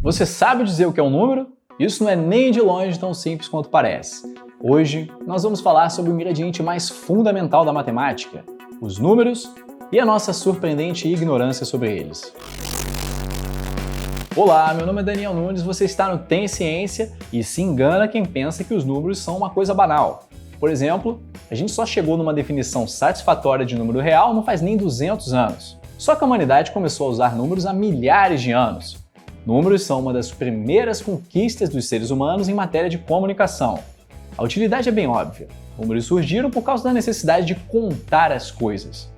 Você sabe dizer o que é um número? Isso não é nem de longe tão simples quanto parece. Hoje, nós vamos falar sobre o ingrediente mais fundamental da matemática, os números e a nossa surpreendente ignorância sobre eles. Olá, meu nome é Daniel Nunes, você está no Tem Ciência e se engana quem pensa que os números são uma coisa banal. Por exemplo, a gente só chegou numa definição satisfatória de número real não faz nem 200 anos. Só que a humanidade começou a usar números há milhares de anos. Números são uma das primeiras conquistas dos seres humanos em matéria de comunicação. A utilidade é bem óbvia. Números surgiram por causa da necessidade de contar as coisas.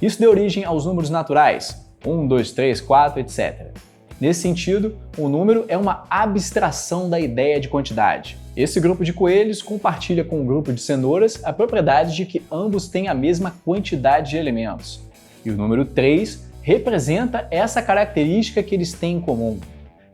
Isso deu origem aos números naturais, 1, 2, 3, 4, etc. Nesse sentido, o número é uma abstração da ideia de quantidade. Esse grupo de coelhos compartilha com o grupo de cenouras a propriedade de que ambos têm a mesma quantidade de elementos. E o número 3 representa essa característica que eles têm em comum.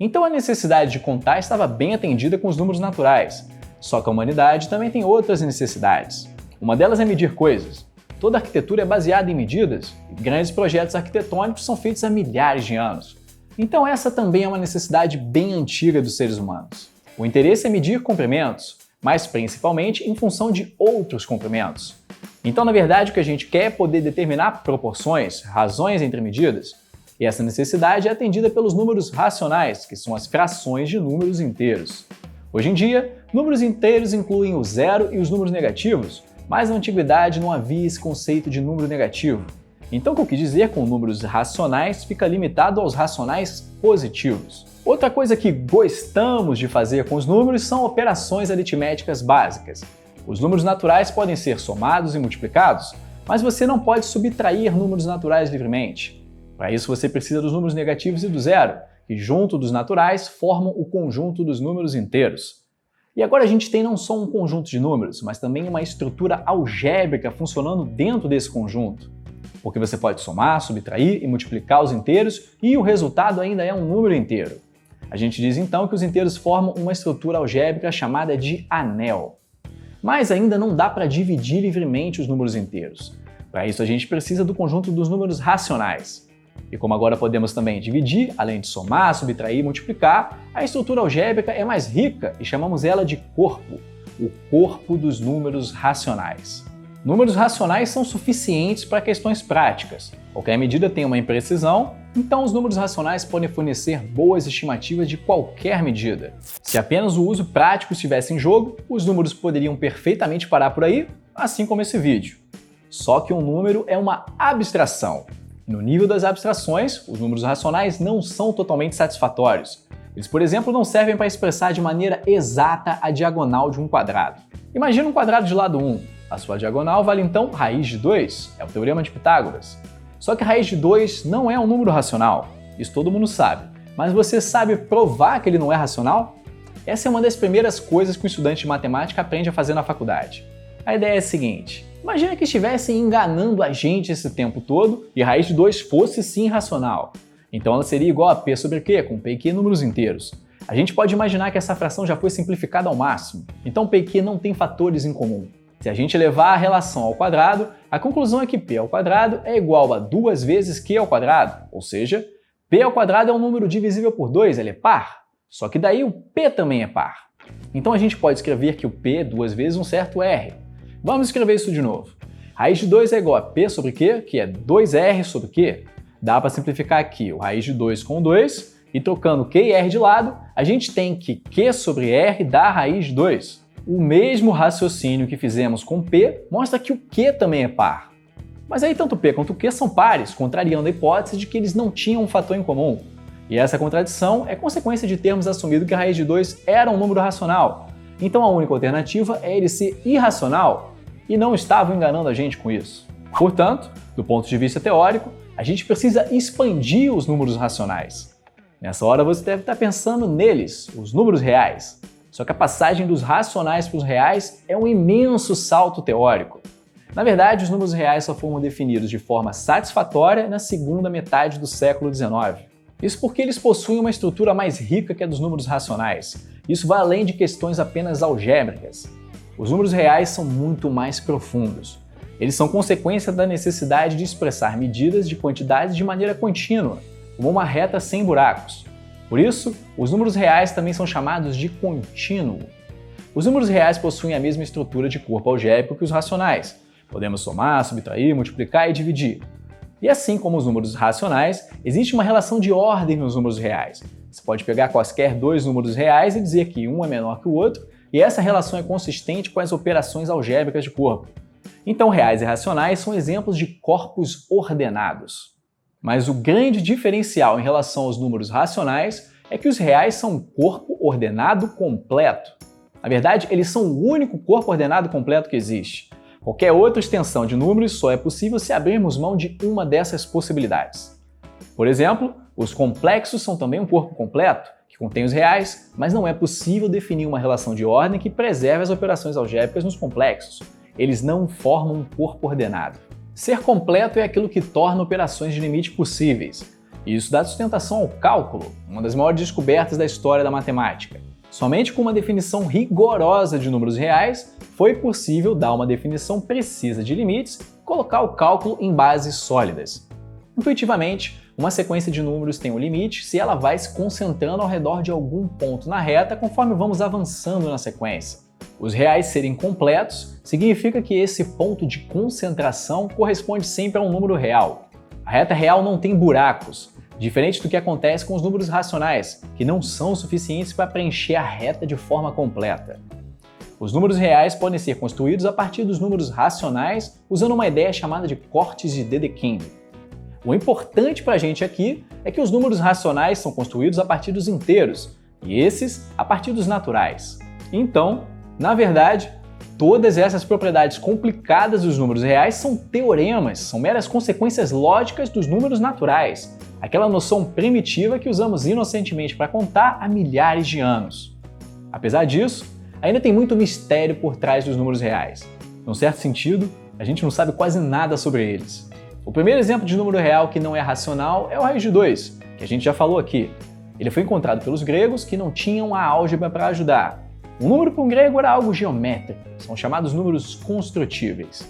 Então a necessidade de contar estava bem atendida com os números naturais. Só que a humanidade também tem outras necessidades. Uma delas é medir coisas. Toda arquitetura é baseada em medidas e grandes projetos arquitetônicos são feitos há milhares de anos. Então essa também é uma necessidade bem antiga dos seres humanos. O interesse é medir comprimentos, mas principalmente em função de outros comprimentos. Então, na verdade, o que a gente quer é poder determinar proporções, razões entre medidas. E essa necessidade é atendida pelos números racionais, que são as frações de números inteiros. Hoje em dia, números inteiros incluem o zero e os números negativos, mas na antiguidade não havia esse conceito de número negativo. Então, o que eu quis dizer com números racionais fica limitado aos racionais positivos. Outra coisa que gostamos de fazer com os números são operações aritméticas básicas. Os números naturais podem ser somados e multiplicados, mas você não pode subtrair números naturais livremente. Para isso, você precisa dos números negativos e do zero, que junto dos naturais formam o conjunto dos números inteiros. E agora a gente tem não só um conjunto de números, mas também uma estrutura algébrica funcionando dentro desse conjunto. Porque você pode somar, subtrair e multiplicar os inteiros e o resultado ainda é um número inteiro. A gente diz então que os inteiros formam uma estrutura algébrica chamada de anel. Mas ainda não dá para dividir livremente os números inteiros. Para isso a gente precisa do conjunto dos números racionais. E como agora podemos também dividir, além de somar, subtrair e multiplicar, a estrutura algébrica é mais rica e chamamos ela de corpo, o corpo dos números racionais. Números racionais são suficientes para questões práticas. Qualquer medida tem uma imprecisão, então os números racionais podem fornecer boas estimativas de qualquer medida. Se apenas o uso prático estivesse em jogo, os números poderiam perfeitamente parar por aí, assim como esse vídeo. Só que um número é uma abstração. No nível das abstrações, os números racionais não são totalmente satisfatórios. Eles, por exemplo, não servem para expressar de maneira exata a diagonal de um quadrado. Imagina um quadrado de lado 1. A sua diagonal vale então raiz de 2, é o teorema de Pitágoras. Só que raiz de 2 não é um número racional, isso todo mundo sabe. Mas você sabe provar que ele não é racional? Essa é uma das primeiras coisas que o estudante de matemática aprende a fazer na faculdade. A ideia é a seguinte: imagina que estivessem enganando a gente esse tempo todo e raiz de 2 fosse sim racional. Então ela seria igual a P sobre Q, com P e Q números inteiros. A gente pode imaginar que essa fração já foi simplificada ao máximo, então P e Q não tem fatores em comum. Se a gente levar a relação ao quadrado, a conclusão é que P ao quadrado é igual a 2 vezes Q ao quadrado, ou seja, P ao quadrado é um número divisível por 2, ele é par. Só que daí o P também é par. Então a gente pode escrever que o P é 2 vezes um certo R. Vamos escrever isso de novo. Raiz de 2 é igual a P sobre Q, que é 2R sobre Q. Dá para simplificar aqui o raiz de 2 com 2, e trocando Q e R de lado, a gente tem que Q sobre R dá a raiz de 2. O mesmo raciocínio que fizemos com P mostra que o Q também é par. Mas aí tanto P quanto Q são pares, contrariando a hipótese de que eles não tinham um fator em comum. E essa contradição é consequência de termos assumido que a raiz de 2 era um número racional. Então a única alternativa é ele ser irracional, e não estavam enganando a gente com isso. Portanto, do ponto de vista teórico, a gente precisa expandir os números racionais. Nessa hora você deve estar pensando neles, os números reais. Só que a passagem dos racionais para os reais é um imenso salto teórico. Na verdade, os números reais só foram definidos de forma satisfatória na segunda metade do século XIX. Isso porque eles possuem uma estrutura mais rica que a dos números racionais. Isso vai além de questões apenas algébricas. Os números reais são muito mais profundos. Eles são consequência da necessidade de expressar medidas de quantidades de maneira contínua, como uma reta sem buracos. Por isso, os números reais também são chamados de contínuo. Os números reais possuem a mesma estrutura de corpo algébrico que os racionais. Podemos somar, subtrair, multiplicar e dividir. E assim como os números racionais, existe uma relação de ordem nos números reais. Você pode pegar quaisquer dois números reais e dizer que um é menor que o outro, e essa relação é consistente com as operações algébricas de corpo. Então, reais e racionais são exemplos de corpos ordenados. Mas o grande diferencial em relação aos números racionais é que os reais são um corpo ordenado completo. Na verdade, eles são o único corpo ordenado completo que existe. Qualquer outra extensão de números só é possível se abrirmos mão de uma dessas possibilidades. Por exemplo, os complexos são também um corpo completo, que contém os reais, mas não é possível definir uma relação de ordem que preserve as operações algébricas nos complexos. Eles não formam um corpo ordenado. Ser completo é aquilo que torna operações de limite possíveis. E isso dá sustentação ao cálculo, uma das maiores descobertas da história da matemática. Somente com uma definição rigorosa de números reais foi possível dar uma definição precisa de limites e colocar o cálculo em bases sólidas. Intuitivamente, uma sequência de números tem um limite se ela vai se concentrando ao redor de algum ponto na reta conforme vamos avançando na sequência. Os reais serem completos significa que esse ponto de concentração corresponde sempre a um número real. A reta real não tem buracos, diferente do que acontece com os números racionais, que não são suficientes para preencher a reta de forma completa. Os números reais podem ser construídos a partir dos números racionais usando uma ideia chamada de cortes de Dedekind. O importante para a gente aqui é que os números racionais são construídos a partir dos inteiros e esses a partir dos naturais. Então, na verdade, todas essas propriedades complicadas dos números reais são teoremas, são meras consequências lógicas dos números naturais, aquela noção primitiva que usamos inocentemente para contar há milhares de anos. Apesar disso, ainda tem muito mistério por trás dos números reais. Num certo sentido, a gente não sabe quase nada sobre eles. O primeiro exemplo de número real que não é racional é o raiz de 2, que a gente já falou aqui. Ele foi encontrado pelos gregos que não tinham a álgebra para ajudar. Um número para um grego era algo geométrico, são chamados números construtíveis.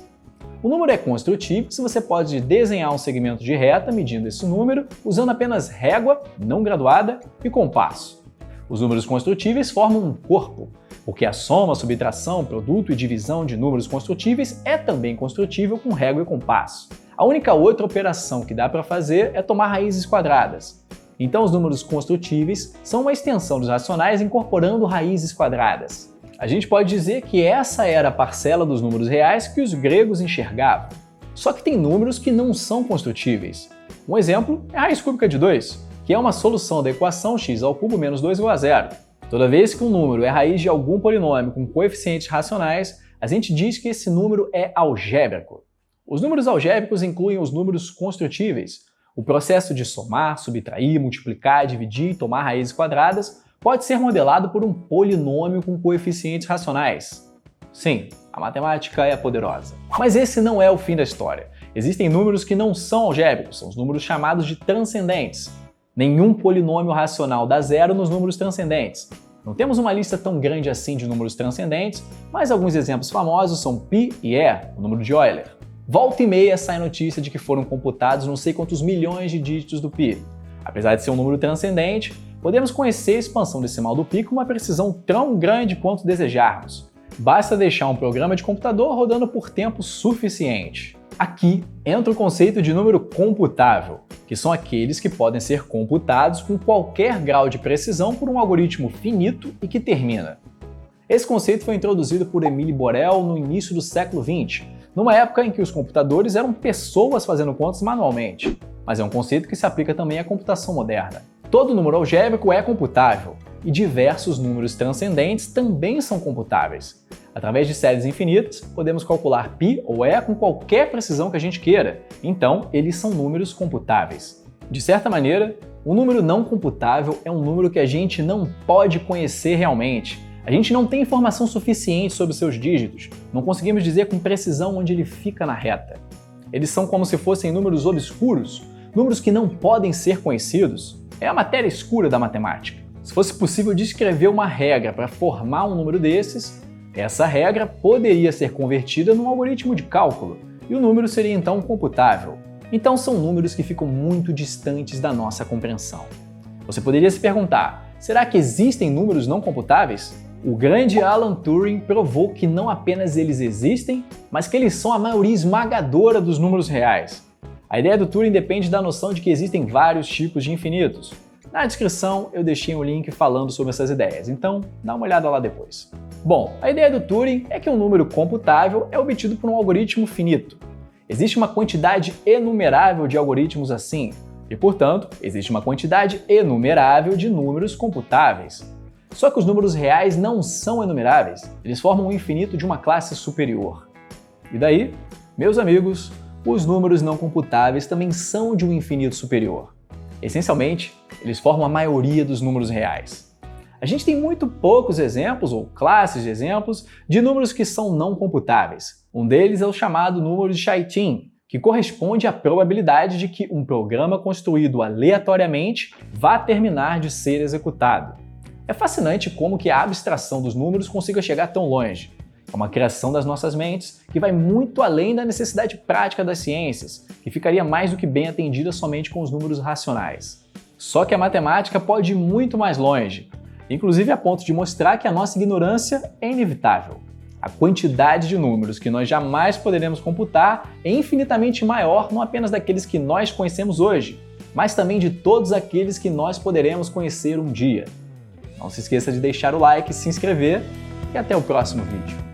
O número é construtível se você pode desenhar um segmento de reta medindo esse número usando apenas régua, não graduada, e compasso. Os números construtíveis formam um corpo, porque a soma, subtração, produto e divisão de números construtíveis é também construtível com régua e compasso. A única outra operação que dá para fazer é tomar raízes quadradas. Então os números construtíveis são uma extensão dos racionais incorporando raízes quadradas. A gente pode dizer que essa era a parcela dos números reais que os gregos enxergavam. Só que tem números que não são construtíveis. Um exemplo é a raiz cúbica de 2, que é uma solução da equação x² menos 2 igual a 0. Toda vez que um número é raiz de algum polinômio com coeficientes racionais, a gente diz que esse número é algébrico. Os números algébricos incluem os números construtíveis. O processo de somar, subtrair, multiplicar, dividir e tomar raízes quadradas pode ser modelado por um polinômio com coeficientes racionais. Sim, a matemática é poderosa. Mas esse não é o fim da história. Existem números que não são algébricos, são os números chamados de transcendentes. Nenhum polinômio racional dá zero nos números transcendentes. Não temos uma lista tão grande assim de números transcendentes, mas alguns exemplos famosos são π e e, o número de Euler. Volta e meia sai notícia de que foram computados não sei quantos milhões de dígitos do π. Apesar de ser um número transcendente, podemos conhecer a expansão decimal do π com uma precisão tão grande quanto desejarmos. Basta deixar um programa de computador rodando por tempo suficiente. Aqui entra o conceito de número computável, que são aqueles que podem ser computados com qualquer grau de precisão por um algoritmo finito e que termina. Esse conceito foi introduzido por Émile Borel no início do século XX, numa época em que os computadores eram pessoas fazendo contas manualmente, mas é um conceito que se aplica também à computação moderna. Todo número algébrico é computável, e diversos números transcendentes também são computáveis. Através de séries infinitas, podemos calcular π ou e com qualquer precisão que a gente queira, então eles são números computáveis. De certa maneira, um número não computável é um número que a gente não pode conhecer realmente. A gente não tem informação suficiente sobre seus dígitos, não conseguimos dizer com precisão onde ele fica na reta. Eles são como se fossem números obscuros, números que não podem ser conhecidos. É a matéria escura da matemática. Se fosse possível descrever uma regra para formar um número desses, essa regra poderia ser convertida num algoritmo de cálculo, e o número seria então computável. Então são números que ficam muito distantes da nossa compreensão. Você poderia se perguntar, será que existem números não computáveis? O grande Alan Turing provou que não apenas eles existem, mas que eles são a maioria esmagadora dos números reais. A ideia do Turing depende da noção de que existem vários tipos de infinitos. Na descrição eu deixei um link falando sobre essas ideias, então dá uma olhada lá depois. Bom, a ideia do Turing é que um número computável é obtido por um algoritmo finito. Existe uma quantidade enumerável de algoritmos assim, e portanto, existe uma quantidade enumerável de números computáveis. Só que os números reais não são enumeráveis, eles formam um infinito de uma classe superior. E daí, meus amigos, os números não computáveis também são de um infinito superior. Essencialmente, eles formam a maioria dos números reais. A gente tem muito poucos exemplos, ou classes de exemplos, de números que são não computáveis. Um deles é o chamado número de Chaitin, que corresponde à probabilidade de que um programa construído aleatoriamente vá terminar de ser executado. É fascinante como que a abstração dos números consiga chegar tão longe. É uma criação das nossas mentes que vai muito além da necessidade prática das ciências, que ficaria mais do que bem atendida somente com os números racionais. Só que a matemática pode ir muito mais longe, inclusive a ponto de mostrar que a nossa ignorância é inevitável. A quantidade de números que nós jamais poderemos computar é infinitamente maior não apenas daqueles que nós conhecemos hoje, mas também de todos aqueles que nós poderemos conhecer um dia. Não se esqueça de deixar o like, se inscrever e até o próximo vídeo.